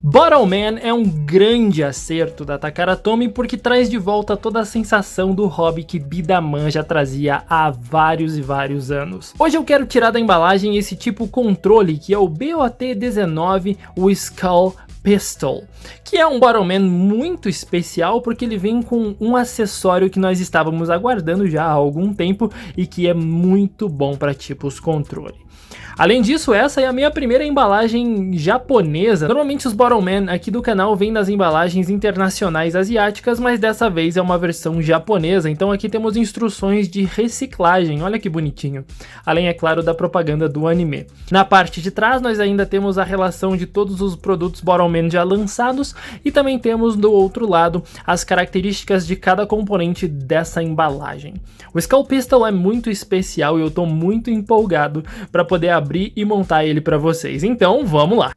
Bottle Man é um grande acerto da Takara Tomy porque traz de volta toda a sensação do hobby que Bidaman já trazia há vários e vários anos. Hoje eu quero tirar da embalagem esse tipo controle que é o BOT-19, o Skull Pistol, que é um Bottle Man muito especial porque ele vem com um acessório que nós estávamos aguardando já há algum tempo e que é muito bom para tipos controle. Além disso, essa é a minha primeira embalagem japonesa. Normalmente os Bottle Man aqui do canal vêm nas embalagens internacionais asiáticas, mas dessa vez é uma versão japonesa, então aqui temos instruções de reciclagem, olha que bonitinho. Além, é claro, da propaganda do anime. Na parte de trás nós ainda temos a relação de todos os produtos Bottle Man já lançados e também temos do outro lado as características de cada componente dessa embalagem. O Skull Pistol é muito especial e eu tô muito empolgado para poder abrir e montar ele para vocês. Então, vamos lá!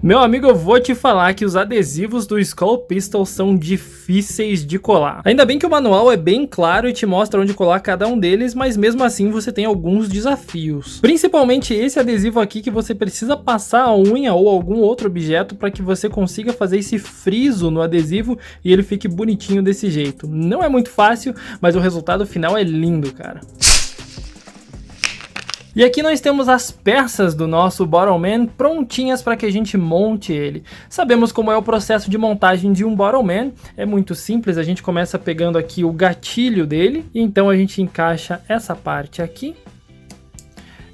Meu amigo, eu vou te falar que os adesivos do Skull Pistol são difíceis de colar. Ainda bem que o manual é bem claro e te mostra onde colar cada um deles, mas mesmo assim você tem alguns desafios. Principalmente esse adesivo aqui que você precisa passar a unha ou algum outro objeto para que você consiga fazer esse friso no adesivo e ele fique bonitinho desse jeito. Não é muito fácil, mas o resultado final é lindo, cara. E aqui nós temos as peças do nosso Bottle Man prontinhas para que a gente monte ele. Sabemos como é o processo de montagem de um Bottle Man, é muito simples, a gente começa pegando aqui o gatilho dele, e então a gente encaixa essa parte aqui.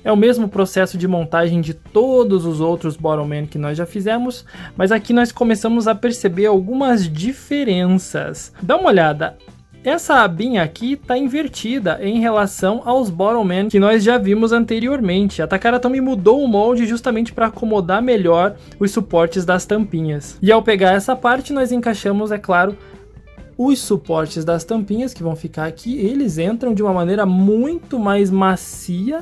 É o mesmo processo de montagem de todos os outros Bottle Man que nós já fizemos, mas aqui nós começamos a perceber algumas diferenças. Dá uma olhada. Essa abinha aqui está invertida em relação aos Bottle Man que nós já vimos anteriormente. A Takara Tomy mudou o molde justamente para acomodar melhor os suportes das tampinhas. E ao pegar essa parte nós encaixamos, é claro, os suportes das tampinhas que vão ficar aqui. Eles entram de uma maneira muito mais macia,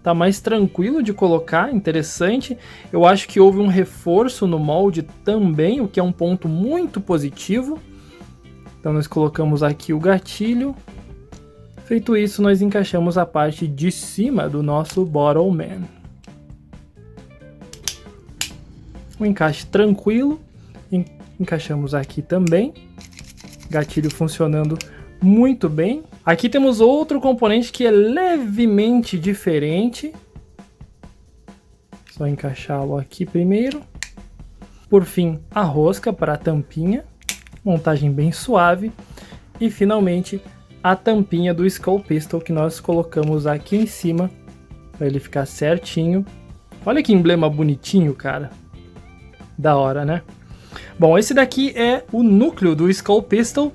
tá mais tranquilo de colocar, interessante. Eu acho que houve um reforço no molde também, o que é um ponto muito positivo. Então nós colocamos aqui o gatilho. Feito isso, nós encaixamos a parte de cima do nosso Bottle Man. Um encaixe tranquilo. Encaixamos aqui também. Gatilho funcionando muito bem. Aqui temos outro componente que é levemente diferente. Só encaixá-lo aqui primeiro. Por fim, a rosca para a tampinha. Montagem bem suave. E finalmente a tampinha do Skull Pistol que nós colocamos aqui em cima para ele ficar certinho. Olha que emblema bonitinho, cara. Da hora, né? Bom, esse daqui é o núcleo do Skull Pistol.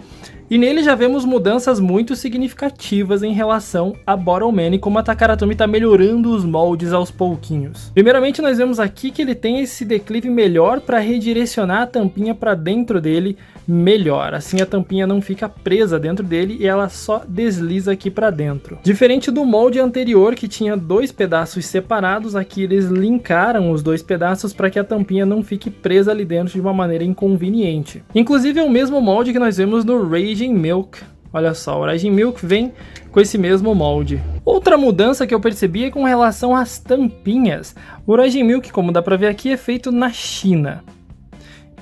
E nele já vemos mudanças muito significativas em relação a Bottle Man e como a Takara Tomy está melhorando os moldes aos pouquinhos. Primeiramente nós vemos aqui que ele tem esse declive melhor para redirecionar a tampinha para dentro dele melhor. Assim a tampinha não fica presa dentro dele e ela só desliza aqui para dentro. Diferente do molde anterior que tinha dois pedaços separados, aqui eles linkaram os dois pedaços para que a tampinha não fique presa ali dentro de uma maneira inconveniente. Inclusive é o mesmo molde que nós vemos no Raging Milk. Olha só, o Raging Milk vem com esse mesmo molde. Outra mudança que eu percebi é com relação às tampinhas. O Raging Milk, como dá pra ver aqui, é feito na China,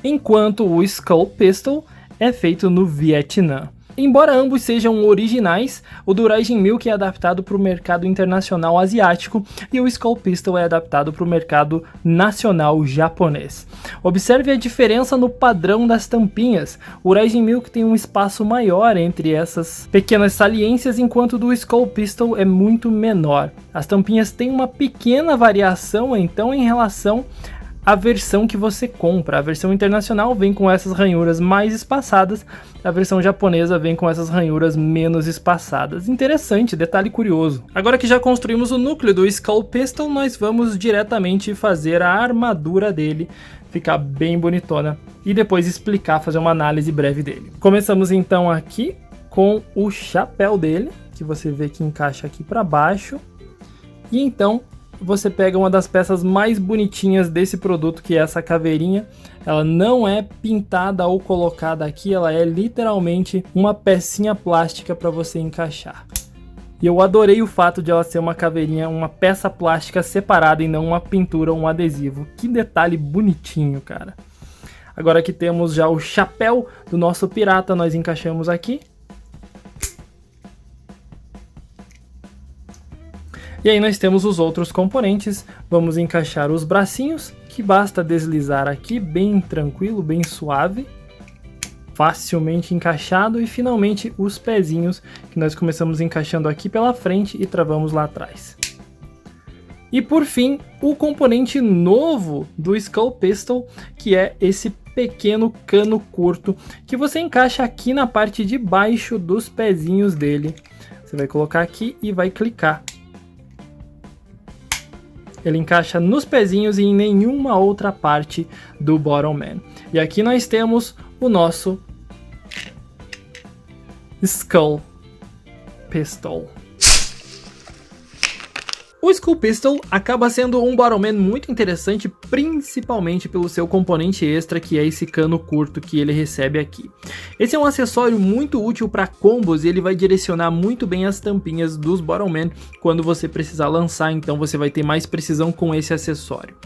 enquanto o Skull Pistol é feito no Vietnã. Embora ambos sejam originais, o do Raging Milk é adaptado para o mercado internacional asiático e o Skull Pistol é adaptado para o mercado nacional japonês. Observe a diferença no padrão das tampinhas. O Raging Milk tem um espaço maior entre essas pequenas saliências, enquanto o do Skull Pistol é muito menor. As tampinhas têm uma pequena variação então em relação a versão que você compra. A versão internacional vem com essas ranhuras mais espaçadas, a versão japonesa vem com essas ranhuras menos espaçadas. Interessante, detalhe curioso. Agora que já construímos o núcleo do Skull Pistol, nós vamos diretamente fazer a armadura dele ficar bem bonitona e depois explicar, fazer uma análise breve dele. Começamos então aqui com o chapéu dele, que você vê que encaixa aqui para baixo, e então você pega uma das peças mais bonitinhas desse produto, que é essa caveirinha. Ela não é pintada ou colocada aqui, ela é literalmente uma pecinha plástica para você encaixar. E eu adorei o fato de ela ser uma caveirinha, uma peça plástica separada e não uma pintura ou um adesivo. Que detalhe bonitinho, cara. Agora que temos já o chapéu do nosso pirata, nós encaixamos aqui. E aí nós temos os outros componentes. Vamos encaixar os bracinhos, que basta deslizar aqui, bem tranquilo, bem suave. Facilmente encaixado, e finalmente os pezinhos que nós começamos encaixando aqui pela frente e travamos lá atrás. E por fim, o componente novo do Skull Pistol, que é esse pequeno cano curto que você encaixa aqui na parte de baixo dos pezinhos dele. Você vai colocar aqui e vai clicar. Ele encaixa nos pezinhos e em nenhuma outra parte do Bottom Man. E aqui nós temos o nosso Skull Pistol. O Skull Pistol acaba sendo um Bottom Man muito interessante, principalmente pelo seu componente extra, que é esse cano curto que ele recebe aqui. Esse é um acessório muito útil para combos e ele vai direcionar muito bem as tampinhas dos Bottom Man quando você precisar lançar, então você vai ter mais precisão com esse acessório.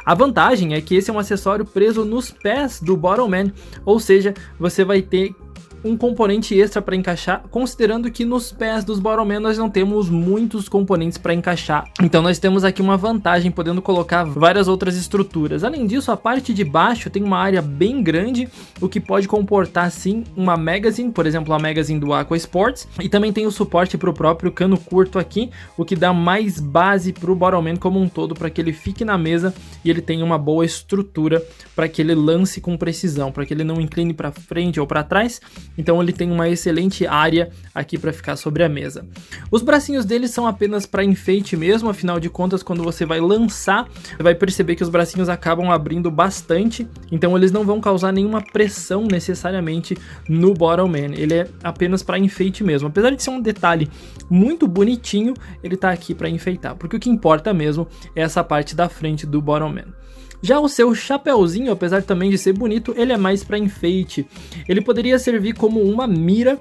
A vantagem é que esse é um acessório preso nos pés do Bottom Man, ou seja, você vai ter um componente extra para encaixar, considerando que nos pés dos Bottom Man nós não temos muitos componentes para encaixar. Então nós temos aqui uma vantagem, podendo colocar várias outras estruturas. Além disso, a parte de baixo tem uma área bem grande, o que pode comportar sim uma magazine, por exemplo a magazine do Aqua Sports, e também tem o suporte para o próprio cano curto aqui, o que dá mais base para o Bottom Man como um todo, para que ele fique na mesa e ele tenha uma boa estrutura para que ele lance com precisão, para que ele não incline para frente ou para trás. Então ele tem uma excelente área aqui para ficar sobre a mesa. Os bracinhos dele são apenas para enfeite mesmo, afinal de contas quando você vai lançar, você vai perceber que os bracinhos acabam abrindo bastante, então eles não vão causar nenhuma pressão necessariamente no Bottom Man, ele é apenas para enfeite mesmo. Apesar de ser um detalhe muito bonitinho, ele tá aqui para enfeitar, porque o que importa mesmo é essa parte da frente do Bottom Man. Já o seu chapéuzinho, apesar também de ser bonito, ele é mais para enfeite. Ele poderia servir como uma mira,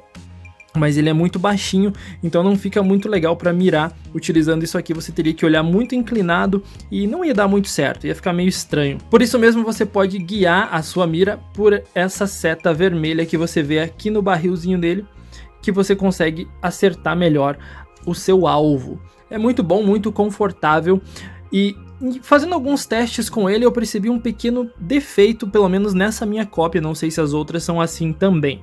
mas ele é muito baixinho, então não fica muito legal para mirar. Utilizando isso aqui você teria que olhar muito inclinado e não ia dar muito certo, ia ficar meio estranho. Por isso mesmo você pode guiar a sua mira por essa seta vermelha que você vê aqui no barrilzinho dele, que você consegue acertar melhor o seu alvo. É muito bom, muito confortável. E fazendo alguns testes com ele eu percebi um pequeno defeito, pelo menos nessa minha cópia, não sei se as outras são assim também.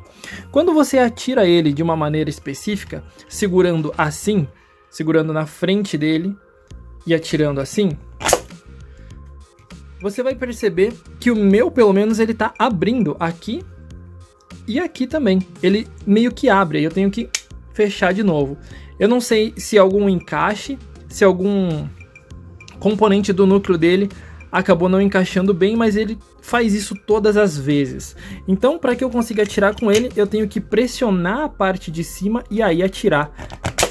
Quando você atira ele de uma maneira específica, segurando assim, segurando na frente dele e atirando assim, você vai perceber que o meu, pelo menos, ele tá abrindo aqui e aqui também. Ele meio que abre, aí eu tenho que fechar de novo. Eu não sei se algum encaixe, se algum componente do núcleo dele acabou não encaixando bem, mas ele faz isso todas as vezes. Então, para que eu consiga atirar com ele, eu tenho que pressionar a parte de cima e aí atirar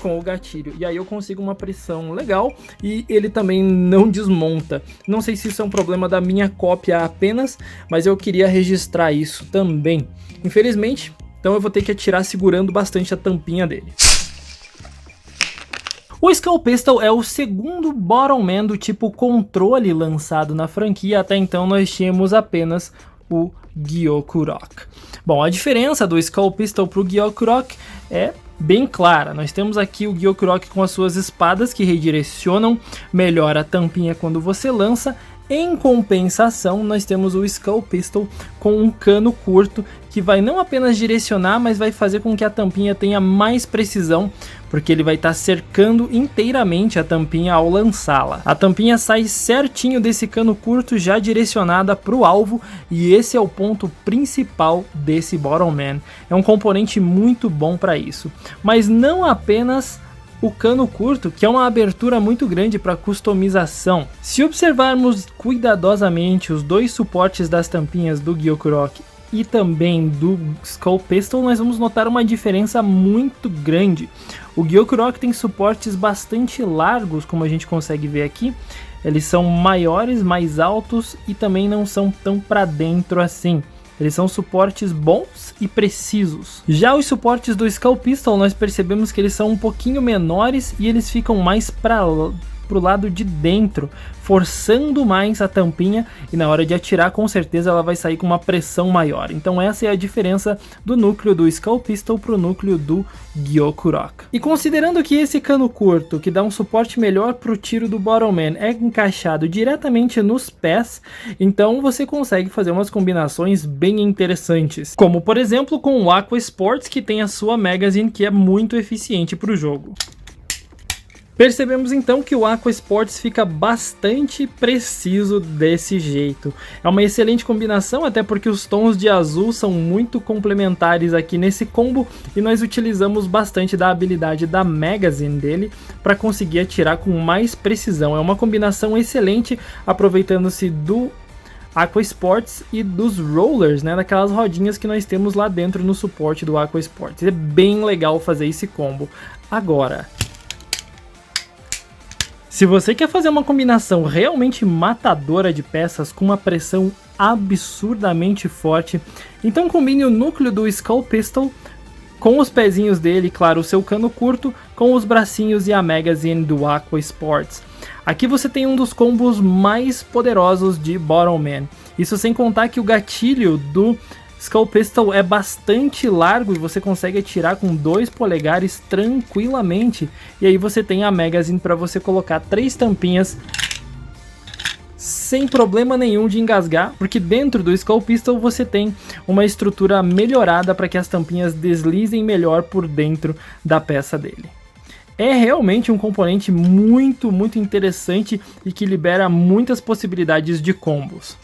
com o gatilho. E aí eu consigo uma pressão legal e ele também não desmonta. Não sei se isso é um problema da minha cópia apenas, mas eu queria registrar isso também. Infelizmente, então eu vou ter que atirar segurando bastante a tampinha dele. O Skull Pistol é o segundo Bottom Man do tipo controle lançado na franquia. Até então nós tínhamos apenas o Gyokurok. Bom, a diferença do Skull Pistol para o Gyokurok é bem clara. Nós temos aqui o Gyokurok com as suas espadas que redirecionam melhor a tampinha quando você lança. Em compensação, nós temos o Skull Pistol com um cano curto que vai não apenas direcionar, mas vai fazer com que a tampinha tenha mais precisão, porque ele vai estar cercando inteiramente a tampinha ao lançá-la. A tampinha sai certinho desse cano curto já direcionada para o alvo, e esse é o ponto principal desse Bottom Man. É um componente muito bom para isso, mas não apenas o cano curto, que é uma abertura muito grande para customização. Se observarmos cuidadosamente os dois suportes das tampinhas do Gyokurok e também do Skull Pistol, nós vamos notar uma diferença muito grande. O Gyokurok tem suportes bastante largos, como a gente consegue ver aqui. Eles são maiores, mais altos e também não são tão para dentro assim. Eles são suportes bons e precisos. Já os suportes do Skull Pistol, nós percebemos que eles são um pouquinho menores e eles ficam mais pro lado de dentro, forçando mais a tampinha, e na hora de atirar com certeza ela vai sair com uma pressão maior. Então essa é a diferença do núcleo do Skull Pistol pro núcleo do Gyokurok. E considerando que esse cano curto, que dá um suporte melhor pro tiro do Bottleman, é encaixado diretamente nos pés, então você consegue fazer umas combinações bem interessantes, como por exemplo com o Aqua Sports, que tem a sua Magazine, que é muito eficiente pro jogo. Percebemos então que o Aqua Sports fica bastante preciso desse jeito. É uma excelente combinação, até porque os tons de azul são muito complementares aqui nesse combo, e nós utilizamos bastante da habilidade da Magazine dele para conseguir atirar com mais precisão. É uma combinação excelente, aproveitando-se do Aqua Sports e dos rollers, né, daquelas rodinhas que nós temos lá dentro no suporte do Aqua Sports. É bem legal fazer esse combo. Agora, se você quer fazer uma combinação realmente matadora de peças com uma pressão absurdamente forte, então combine o núcleo do Skull Pistol com os pezinhos dele, claro, o seu cano curto, com os bracinhos e a Magazine do Aqua Sports. Aqui você tem um dos combos mais poderosos de Bottleman. Isso sem contar que o gatilho do Skull Pistol é bastante largo e você consegue atirar com 2 polegares tranquilamente. E aí você tem a Magazine para você colocar 3 tampinhas sem problema nenhum de engasgar, porque dentro do Skull Pistol você tem uma estrutura melhorada para que as tampinhas deslizem melhor por dentro da peça dele. É realmente um componente muito interessante e que libera muitas possibilidades de combos.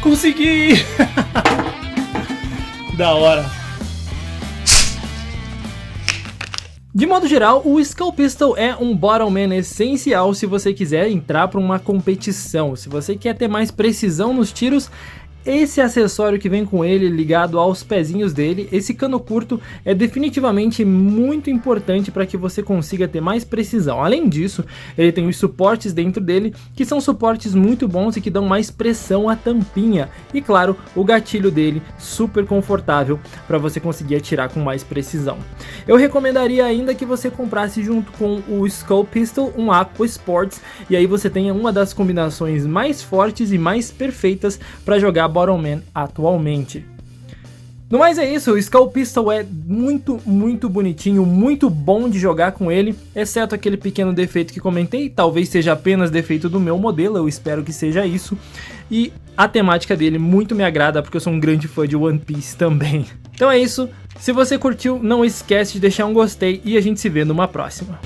Consegui! Da hora! De modo geral, o Skull Pistol é um Bottleman essencial se você quiser entrar para uma competição. Se você quer ter mais precisão nos tiros, esse acessório que vem com ele ligado aos pezinhos dele, esse cano curto, é definitivamente muito importante para que você consiga ter mais precisão. Além disso, ele tem os suportes dentro dele, que são suportes muito bons e que dão mais pressão à tampinha. E claro, o gatilho dele, super confortável para você conseguir atirar com mais precisão. Eu recomendaria ainda que você comprasse junto com o Skull Pistol um Aqua Sports, e aí você tenha uma das combinações mais fortes e mais perfeitas para jogar Bottleman atualmente. No mais é isso, o Skull Pistol é muito bonitinho, muito bom de jogar com ele, exceto aquele pequeno defeito que comentei, talvez seja apenas defeito do meu modelo, eu espero que seja isso, e a temática dele muito me agrada porque eu sou um grande fã de One Piece também. Então é isso, se você curtiu, não esquece de deixar um gostei e a gente se vê numa próxima.